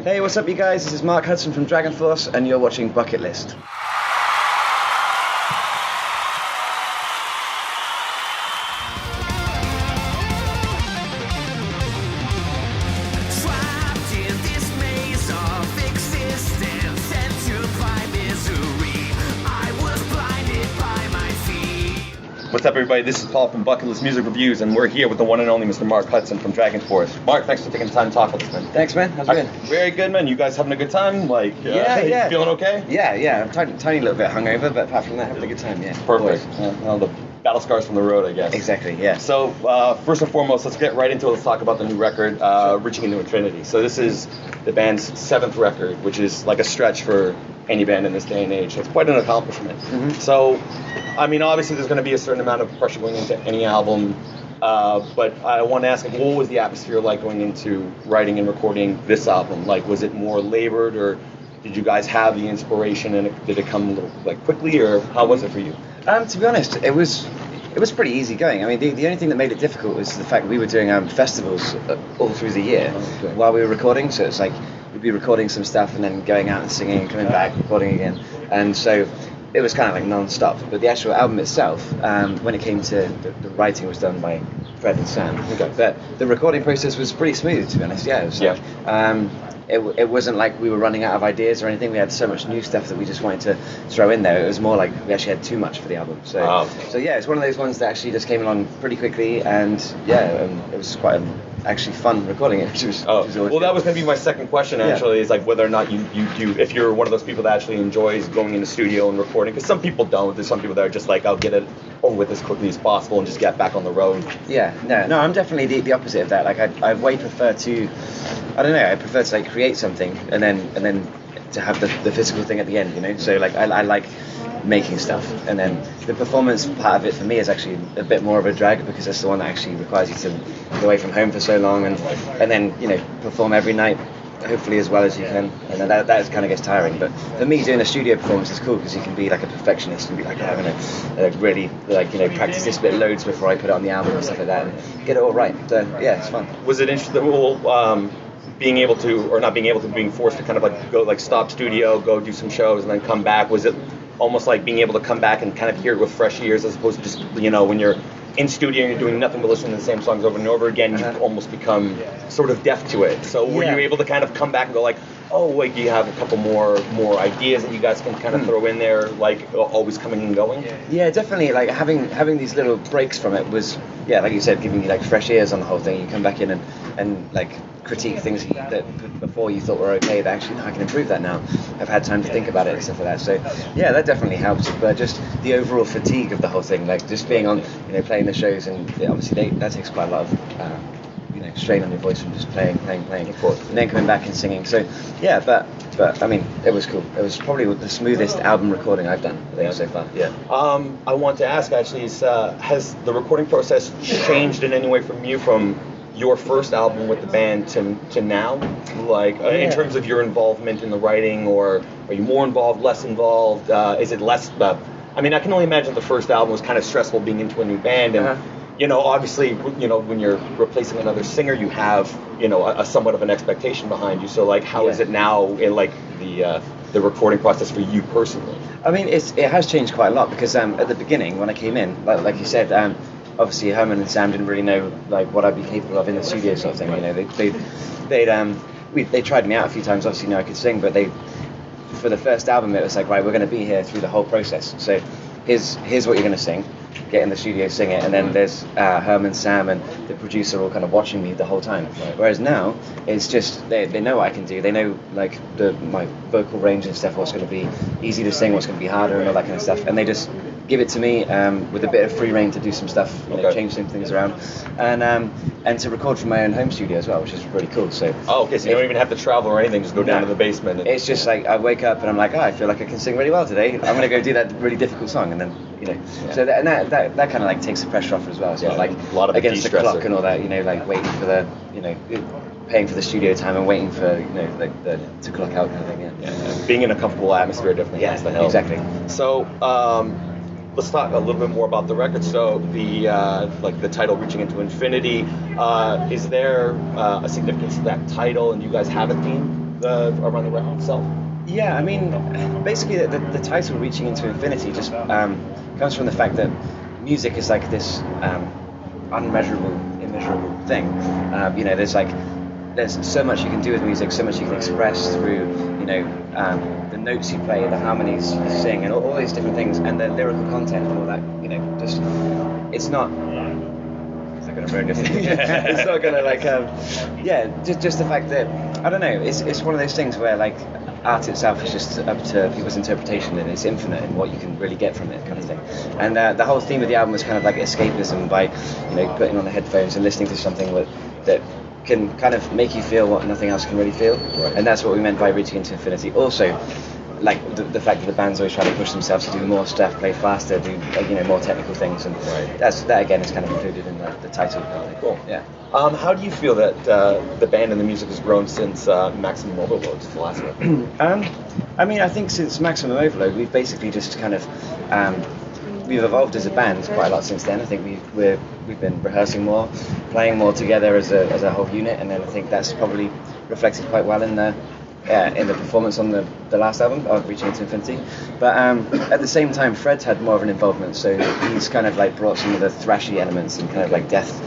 Hey, what's up, you guys? This is Mark Hudson from Dragonforce, and you're watching Bucketlist. What's up, everybody? This is Paul from Bucketlist Music Reviews, and we're here with the one and only Mr. Mark Hudson from Dragonforce. Mark, thanks for taking the time to talk with us, man. Thanks, man. How's it going? Very good, man. You guys having a good time? Yeah. Feeling okay? Yeah. I'm tiny little bit hungover, but apart from that, having a good time, yeah. Perfect. Well, the battle scars from the road, I guess. Exactly, yeah. So, first and foremost, let's get right into it. Let's talk about the new record, Reaching into Infinity. So this is the band's 7th record, which is like a stretch for any band in this day and age. So it's quite an accomplishment. Mm-hmm. So, I mean, obviously there's going to be a certain amount of pressure going into any album, but I want to ask, like, what was the atmosphere like going into writing and recording this album? Like, was it more labored, or did you guys have the inspiration, and did it come a little, like, quickly, or how was it for you? To be honest, it was pretty easy going. I mean, the only thing that made it difficult was the fact that we were doing festivals all through the year while we were recording. So it's like we'd be recording some stuff and then going out and singing and coming back, recording again. And so it was kind of like non-stop. But the actual album itself, when it came to the writing, was done by Fred and Sam. Okay. But the recording process was pretty smooth, to be honest. Yeah, it was like, it wasn't like we were running out of ideas or anything. We had so much new stuff that we just wanted to throw in there. It was more like we actually had too much for the album. So, so yeah, it's one of those ones that actually just came along pretty quickly, and it was quite actually fun recording it. Which was always well, that was going to be my second question, actually, is like whether or not you if you're one of those people that actually enjoys going in the studio and recording, because some people don't. There's some people that are just like, I'll get it over with as quickly as possible and just get back on the road. Yeah, no, I'm definitely the opposite of that. Like, I way prefer to, I prefer to like create something and then to have the physical thing at the end, you know. So like I like making stuff, and then the performance part of it for me is actually a bit more of a drag, because that's the one that actually requires you to be away from home for so long and then, you know, perform every night hopefully as well as you can, and that kind of gets tiring. But for me, doing a studio performance is cool, because you can be like a perfectionist and be like, I'm gonna really, like, you know, practice this bit loads before I put it on the album and stuff like that, and get it all right. So yeah, it's fun. Was it interesting, being able to, or not being able to, being forced to kind of like go, like, stop studio, go do some shows and then come back? Was it almost like being able to come back and kind of hear it with fresh ears, as opposed to just, you know, when you're in studio and you're doing nothing but listening to the same songs over and over again, you almost become sort of deaf to it? So were you able to kind of come back and go like, oh wait, do you have a couple more ideas that you guys can kind of throw in there, like always coming and going? Yeah, definitely. Like having these little breaks from it was, yeah, like you said, giving you like fresh ears on the whole thing. You come back in and like critique things that before you thought were okay, that actually I can improve that now. I've had time to think about it and stuff like that. So yeah, that definitely helps. But just the overall fatigue of the whole thing, like just being on, you know, playing the shows, and obviously that takes quite a lot of you know, strain on your voice from just playing, of course, and then coming back and singing. So yeah, but I mean, it was cool. It was probably the smoothest album recording I've done, I think, so far. Yeah. I want to ask, actually, has the recording process changed in any way from your first album with the band to now? Like, in terms of your involvement in the writing, or are you more involved, less involved? Is it less? I mean, I can only imagine the first album was kind of stressful, being into a new band, and you know, obviously, you know, when you're replacing another singer, you have, you know, a somewhat of an expectation behind you. So like, how is it now in like the recording process for you personally? I mean, it has changed quite a lot, because at the beginning when I came in, like you said, obviously Herman and Sam didn't really know like what I'd be capable of in the studio, sort of thing. You know, they tried me out a few times. Obviously, I could sing, but for the first album, it was like, right, we're going to be here through the whole process. So here's what you're going to sing. Get in the studio, sing it, and then there's Herman, Sam, and the producer all kind of watching me the whole time. Whereas now, it's just they know what I can do. They know like my vocal range and stuff, what's going to be easy to sing, what's going to be harder, and all that kind of stuff. And they just give it to me with a bit of free rein to do some stuff, you know, change some things around, and to record from my own home studio as well, which is really cool. So so you don't even have to travel or anything, just go down to the basement. It's just like I wake up and I'm like, I feel like I can sing really well today. I'm going to go do that really difficult song, and then, you know, so that kind of like takes the pressure off as well. It's not like a lot of against the clock and all that, you know, like waiting for the, you know, paying for the studio time and waiting for, you know, like to clock out kind of thing. Yeah. Being in a comfortable atmosphere definitely has to help. Exactly. So let's talk a little bit more about the record. So the title, Reaching into Infinity, is there a significance to that title, and do you guys have a theme? around the record itself? Yeah, I mean, basically the title "Reaching into Infinity" just comes from the fact that music is like this unmeasurable, immeasurable thing. There's so much you can do with music, so much you can express through, the notes you play, the harmonies you sing, and all these different things, and the lyrical content and all that. Just it's not. It's not going to ruin anything. It's not going to just the fact that I don't know. It's one of those things where like art itself is just up to people's interpretation, and it's infinite in what you can really get from it, kind of thing. And the whole theme of the album was kind of like escapism by, putting on the headphones and listening to something that can kind of make you feel what nothing else can really feel. Right. And that's what we meant by Reaching into Infinity. Also, like the fact that the band's always trying to push themselves to do more stuff, play faster, do more technical things, and that again is kind of included in the title. Cool. Yeah. How do you feel that the band and the music has grown since Maximum Overload, the last one? I mean, I think since Maximum Overload, we've basically just kind of we've evolved as a band quite a lot since then. I think we've been rehearsing more, playing more together as a whole unit, and then I think that's probably reflected quite well in the performance on the last album of Reaching into Infinity. But at the same time, Fred's had more of an involvement, so he's kind of like brought some of the thrashy elements and kind of like death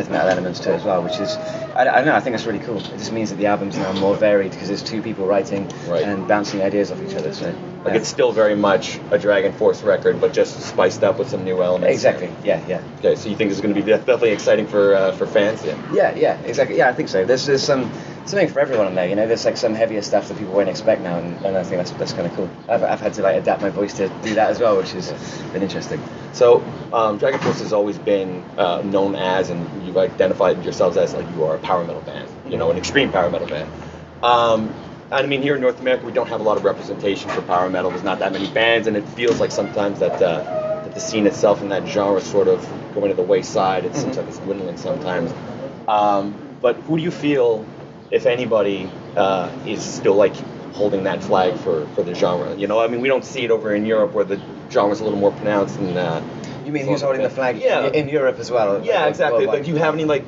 metal elements to it as well, which is I don't know, I think it's really cool. It just means that the album's now more varied because there's two people writing and bouncing ideas off each other. So it's still very much a Dragonforce record, but just spiced up with some new elements. Exactly. Yeah. Okay, so you think this is going to be definitely exciting for fans? Yeah, exactly. Yeah, I think so. There's something for everyone in there. There's like some heavier stuff that people won't expect now, and I think that's kind of cool. I've had to like adapt my voice to do that as well, which has been interesting. So Dragonforce has always been known as, and you've identified yourselves as, like, you are a power metal band, an extreme power metal band. I mean, here in North America, we don't have a lot of representation for power metal. There's not that many bands, and it feels like sometimes that the scene itself in that genre is sort of going to the wayside. It seems like it's dwindling sometimes. But who do you feel, if anybody, is still like holding that flag for the genre? I mean, we don't see it over in Europe where the genre's a little more pronounced. And you mean who's holding the flag in Europe as well? Yeah, exactly. Like, do you have any like?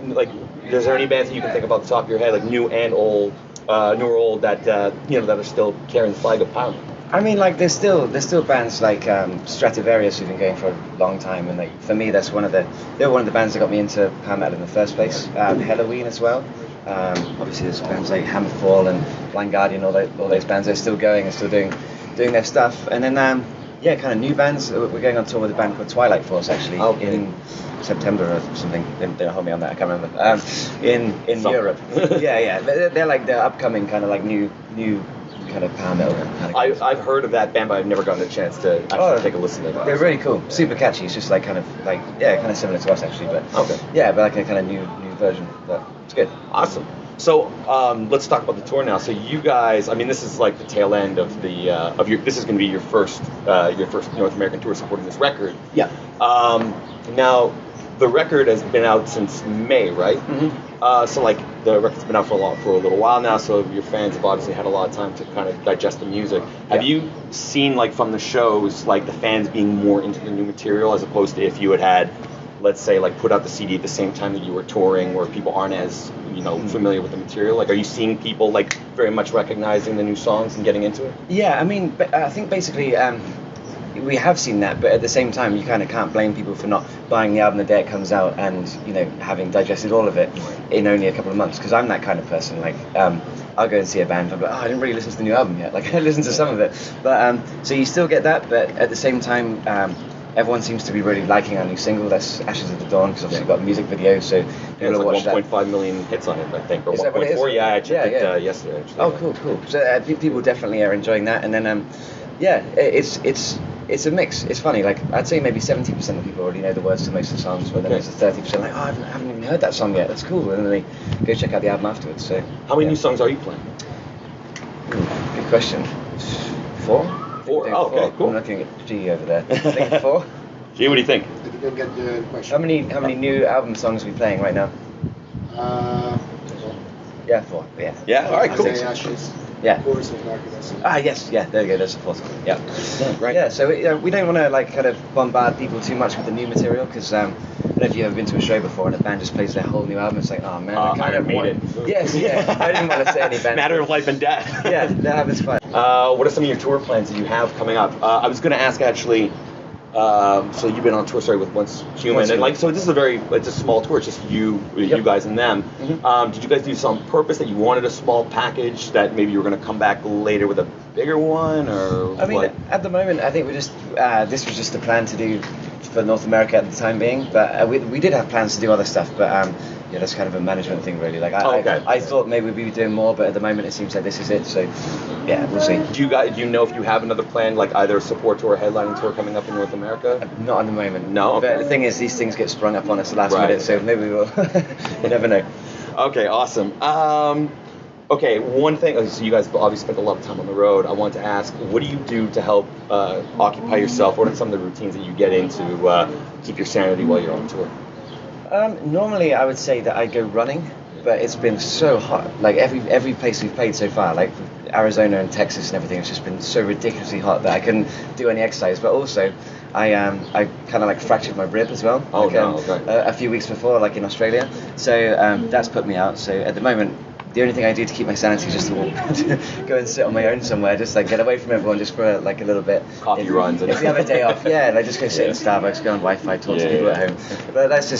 Is there any bands that you can think about off the top of your head, like new and old, new or old, that that are still carrying the flag of power metal? I mean, like there's still bands like Stratovarius who've been going for a long time, and like for me, they're one of the bands that got me into power metal in the first place. Halloween as well. Obviously, there's bands like Hammerfall and Blind Guardian, all those bands. They're still going and still doing their stuff. And then kind of new bands. We're going on tour with a band called Twilight Force actually in September or something. Don't hold me on that. I can't remember. In Europe. Yeah. They're like the upcoming kind of like new kind of power metal. I've heard of that band, but I've never gotten a chance to actually take a listen to them. They're really cool, super catchy. It's just like kind of similar to us actually, but but like a kind of new version. But it's good. Awesome. So let's talk about the tour now. So you guys, I mean, this is like the tail end of this is going to be your first North American tour supporting this record. Yeah. Now, the record has been out since May, right? Mm-hmm. So like the record's been out for a little while now. So your fans have obviously had a lot of time to kind of digest the music. Have you seen, like, from the shows, like the fans being more into the new material as opposed to if you had, let's say, like put out the CD at the same time that you were touring, where people aren't as familiar with the material? Like, are you seeing people like very much recognizing the new songs and getting into it? Yeah, I mean, I think basically we have seen that, but at the same time, you kind of can't blame people for not buying the album the day it comes out and having digested all of it in only a couple of months. Because I'm that kind of person. Like, I'll go and see a band, I'm like, I didn't really listen to the new album yet. Like, I listened to some of it, but so you still get that, but at the same time, everyone seems to be really liking our new single. That's Ashes of the Dawn, because obviously we've got music video, so people will watch that. 1.5 million hits on it, I think, or 1.4. Yeah, I checked it yesterday. Actually. Oh, cool. So people definitely are enjoying that, and then it's a mix. It's funny. Like, I'd say maybe 70% of people already know the words to most of the songs, but then there's a 30% like, I haven't even heard that song yet. That's cool, and then they go check out the album afterwards. So how many new songs are you playing? Good question. 4. Oh, okay, cool. I'm looking at G over there. I think 4. G, what do you think? I didn't get the question. How many new album songs are we playing right now? 4. Yeah, 4. Yeah. Yeah. All right. Cool. Ashes. Yeah. Chorus of Darkness. Yes. Yeah. There you go. There's the 4th one. Yeah. Right. Yeah. So we don't want to like kind of bombard people too much with the new material, because don't know if you've ever been to a show before and a band just plays their whole new album. It's like, oh man, I kind of made want it. Yes, yeah. I didn't want to say any band. Matter of life and death. Yeah, that happens fine. What are some of your tour plans that you have coming up? I was going to ask actually. So you've been on tour, sorry, with Once Human, and like, so this is it's a small tour, it's just you guys and them. Mm-hmm. Did you guys do this on purpose that you wanted a small package that maybe you were going to come back later with a bigger one, or? I mean, what? at the moment, I think this was just the plan to do for North America at the time being, but we did have plans to do other stuff, but yeah, that's kind of a management thing, really. Like, I thought maybe we'd be doing more, but at the moment it seems like this is it. So, yeah, we'll see. Do you know if you have another plan, like either a support tour or headlining tour coming up in North America? Not at the moment. No. Okay. But the thing is, these things get sprung up on us last Right. minute, so maybe we will. You never know. Okay, awesome. Okay, one thing, so you guys obviously spent a lot of time on the road. I want to ask, what do you do to help occupy yourself? What are some of the routines that you get into keep your sanity while you're on tour? Normally, I would say that I go running, but it's been so hot. Like every place we've played so far, like Arizona and Texas and everything, it's just been so ridiculously hot that I couldn't do any exercise. But also, I kind of like fractured my rib as well. Oh, like, no, okay. A few weeks before, like in Australia. So that's put me out. So at the moment, the only thing I do to keep my sanity is just to walk, go and sit on my own somewhere, just like get away from everyone, just for like a little bit. Coffee runs. If you have a day off, yeah, like just go sit in Starbucks, go on Wi-Fi, talk to people at home. But that's I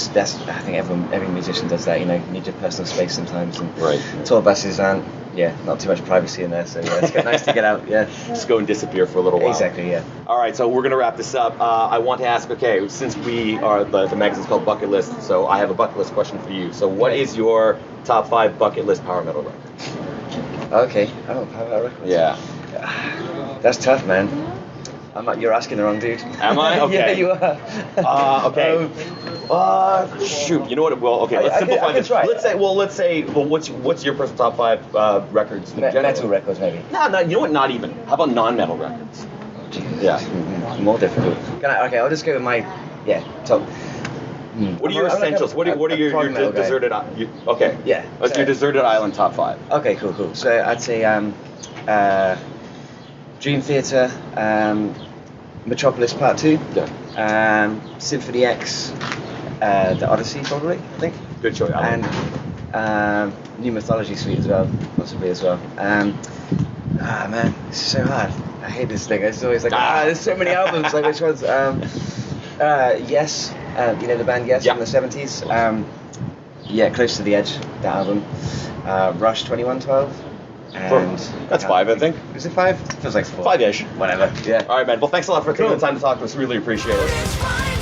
think every musician does that. You know, you need your personal space sometimes. And Right. tour buses aren't, not too much privacy in there. So yeah, it's nice to get out. Yeah. Just go and disappear for a little while. Exactly. Yeah. All right, so we're going to wrap this up. I want to ask, okay, since we are, the magazine's called Bucket List, so I have a bucket list question for you. So what is your top 5 bucket list power metal record? Okay. Oh, power metal records. Yeah. That's tough, man. You're asking the wrong dude. Am I? Okay. Yeah, you are. Okay. Shoot. You know what? Well, okay. Let's simplify this. try. Let's say. What's your personal top 5 records? In general? Metal records, maybe. No. You know what? Not even. How about non-metal records? Yeah. More difficult. Okay, I'll just go with my top. What are your essentials? What are your deserted? Okay. Yeah. What's your deserted island top 5? Okay, cool. So I'd say Dream Theater, Metropolis Part 2, Symphony X, The Odyssey probably, I think. Good choice. And New Mythology Suite as well, possibly as well. Man, this is so hard. I hate this thing. It's always like, there's so many albums. Like which ones? Yes, you know the band Yes from the 70s. Close to the Edge, that album. Rush 2112. And that's 5, I think. Is it 5? Feels like 4. 5-ish. Whatever. Yeah. All right, man. Well, thanks a lot for taking the time to talk to us. Really appreciate it.